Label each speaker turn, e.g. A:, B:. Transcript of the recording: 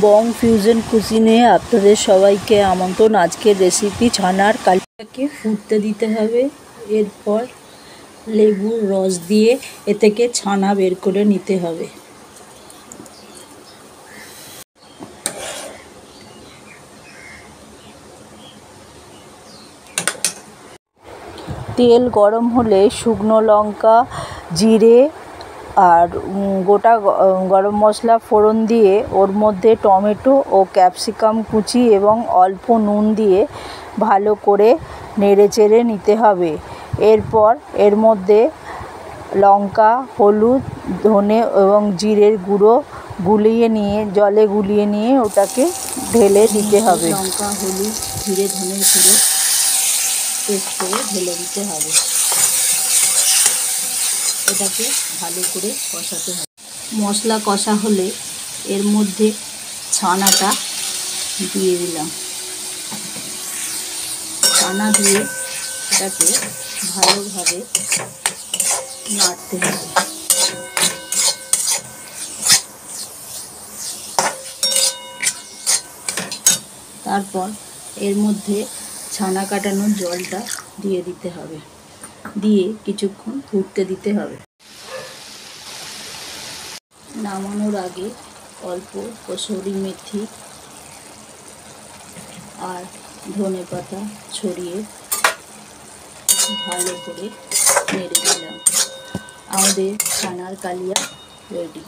A: বং fusion কুজিনে আপনাদের সবাইকে আমন্ত্রণ। আজকের রেসিপি ছানার কালিয়াকে ফুটতে দিতে হবে। এরপর লেবুর রস দিয়ে এ থেকে ছানা বের করে নিতে হবে। তেল গরম হলে শুকনো লঙ্কা, জিরে আর গোটা গরম মশলা ফোড়ন দিয়ে ওর মধ্যে টমেটো ও ক্যাপসিকাম কুচি এবং অল্প নুন দিয়ে ভালো করে নেড়েচেড়ে নিতে হবে। এরপর এর মধ্যে লঙ্কা, হলুদ, ধনে এবং জিরের গুঁড়ো জলে গুলিয়ে নিয়ে ওটাকে ঢেলে দিতে হবে। লঙ্কা, হলুদ, জিরে, ধনের গুঁড়ো পেস্ট করে ঢেলে দিতে হবে। এটাকে ভালো করে কষাতে হবে। মশলা কষা হলে এর মধ্যে ছানাটা দিয়ে দিলাম। ছানা দিয়ে এটাকে ভালোভাবে নাড়তে হবে। তারপর এর মধ্যে ছানা কাটানোর জলটা দিয়ে দিতে হবে, দিয়ে কিছুক্ষণ ফুটতে দিতে হবে। নামানোর আগে অল্প কসুরি মেথি আর ধনেপাতা ছড়িয়ে ভালো করে নেড়ে দিলাম। আমাদের ছানার কালিয়া রেডি।